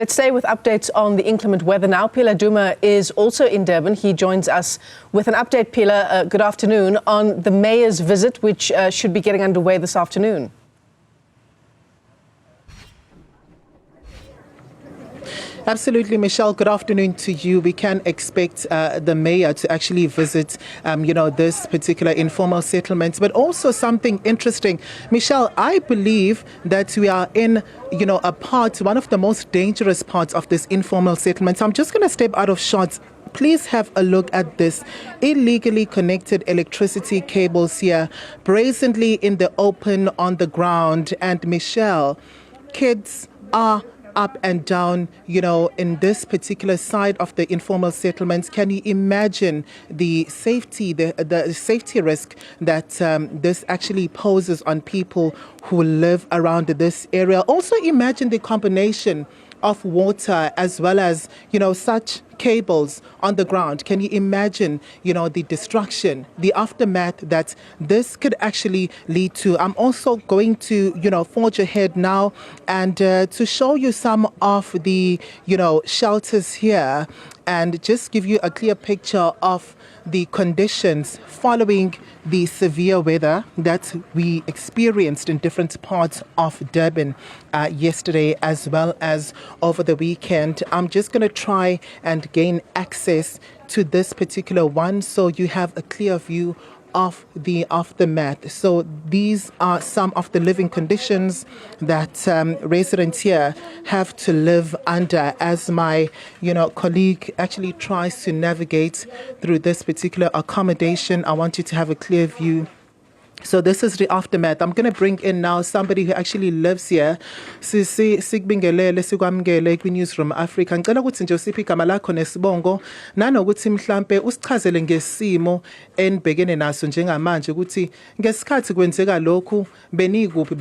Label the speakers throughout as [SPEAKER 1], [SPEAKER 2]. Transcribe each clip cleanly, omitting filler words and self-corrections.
[SPEAKER 1] Let's stay with updates on the inclement weather now. Phila Duma is also in Durban. He joins us with an update. Phila, good afternoon, on the mayor's visit, which should be getting underway this afternoon.
[SPEAKER 2] Absolutely, Michelle. Good afternoon to you. We can expect the mayor to actually visit, this particular informal settlement, but also something interesting. Michelle, I believe that we are in, one of the most dangerous parts of this informal settlement. So I'm just going to step out of shot. Please have a look at this. Illegally connected electricity cables here, brazenly in the open on the ground. And Michelle, kids are up and down, in this particular side of the informal settlements. Can you imagine the safety, the safety risk that this actually poses on people who live around this area? Also imagine the combination of water as well as, such cables on the ground. Can you imagine, the destruction, the aftermath that this could actually lead to? I'm also going to, forge ahead now and to show you some of the, shelters here and just give you a clear picture of the conditions following the severe weather that we experienced in different parts of Durban yesterday as well as over the weekend. I'm just going to try and gain access to this particular one so you have a clear view of the aftermath. So these are some of the living conditions that residents here have to live under as my colleague actually tries to navigate through this particular accommodation. I want you to have a clear view. So this is the aftermath. I'm going to bring in now somebody who actually lives here. Sikubingelele sikwamukele kwi-Newzroom Afrika. Ngicela ukuthi nje usiphe igama lakho nesibongo nanokuthi mhlambe usichazele ngesimo enibhekene naso njengamanje ukuthi ngesikhathi kwenzeka lokhu benikuphi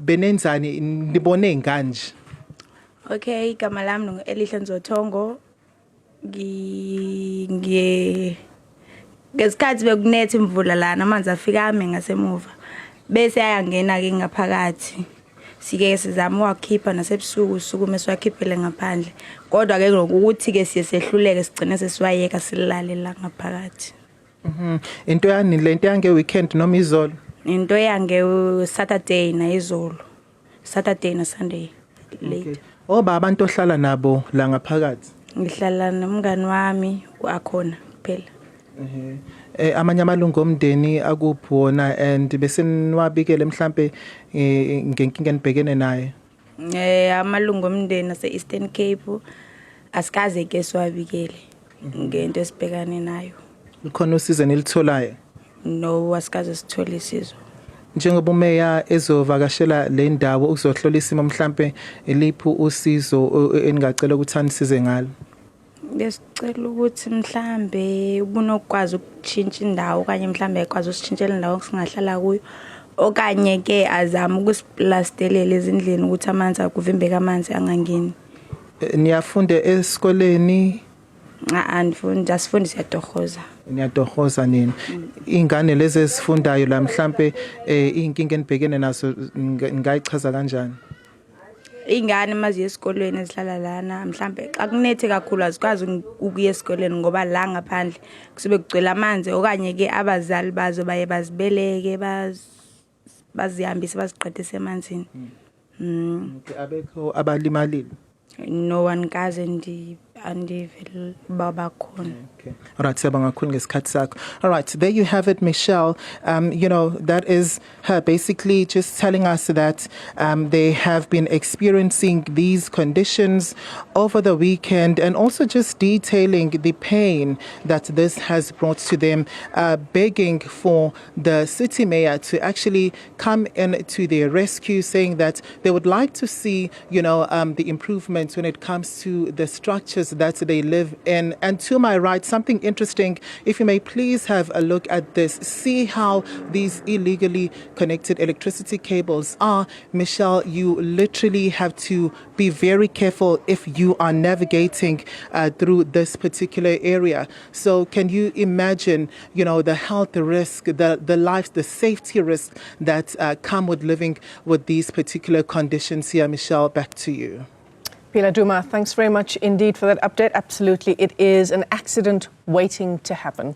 [SPEAKER 2] benenzani nibone nganje.
[SPEAKER 3] Okay, igama lami Elihle Nzothongo. Ngesikhathi bekunetha imvula lana amanzi afika ame ngasemuva bese ayangena ke ngaphakathi sike sizama ukukhipha nasebusuku usuku meswakhiphele ngaphandle kodwa ke ngokuthi ke siyesehluleke sigcine sesiwayeka silale la ngaphakathi.
[SPEAKER 2] Into yani lento yange weekend noma izolo?
[SPEAKER 3] Into yange Saturday na izolo. Saturday na Sunday late.
[SPEAKER 2] Oba abantu ohlala nabo la ngaphakathi?
[SPEAKER 3] Ngihlala nomngani wami akhona kuphela.
[SPEAKER 2] Amanye amalungu omndeni akuphi wona and bese niwabikele mhlambe ngenkinga enibhekene naye?
[SPEAKER 3] Amalungu omndeni ase Eastern Cape asikaze ke siwabikele ngento esibhekane nayo.
[SPEAKER 2] Likhona usizo nilitholayo?
[SPEAKER 3] No, asikaze sithole isizo.
[SPEAKER 2] Njengoba umeya ezovakashela le ndawo ukuzohlola isimo mhlambe eliphi usizo eningacela ukuthi anisize ngalo?
[SPEAKER 3] Ngesicela ukuthi mhlambe ubunokwazi ukutshintsha indawo kanye mhlambe ekwazi usitshintshela indawo singahlala kuyo okanye ke azama ukusiplastelela ezindlini ukuthi amanzi akuvimbeka amanzi angangeni.
[SPEAKER 2] Niyafunda esikoleni?
[SPEAKER 3] Andifundi, asifundi siyatohoza.
[SPEAKER 2] Niyatohoza nini? Ingane lezi ezifundayo la mhlambe inkinga enibhekene naso ngayichaza kanjani?
[SPEAKER 3] Ingane mazi esikolweni ezihlala lana mhlambe xa kunethe kakhulu azikwazi ukuya esikoleni ngoba la ngaphandle kusibe kugcwele amanzi okanye ke abazali bazo baye bazibeleke bazihambise baziqedise emanzini.
[SPEAKER 2] Abekho abalimalile?
[SPEAKER 3] No one kaze andivele babakhona.
[SPEAKER 2] Okay. All right, siyabonga kakhulu ngesikhathi sakho. All right, there you have it, Michelle. That is her basically just telling us that they have been experiencing these conditions over the weekend and also just detailing the pain that this has brought to them, begging for the city mayor to actually come in to their rescue, saying that they would like to see, the improvements when it comes to the structures that they live in. And to my right, something interesting, if you may please have a look at this. See how these illegally connected electricity cables are. Michelle, you literally have to be very careful if you are navigating through this particular area. So can you imagine, the health risk, the life, the safety risk that come with living with these particular conditions here? Michelle, back to you.
[SPEAKER 1] Phila Duma, thanks very much indeed for that update. Absolutely, it is an accident waiting to happen.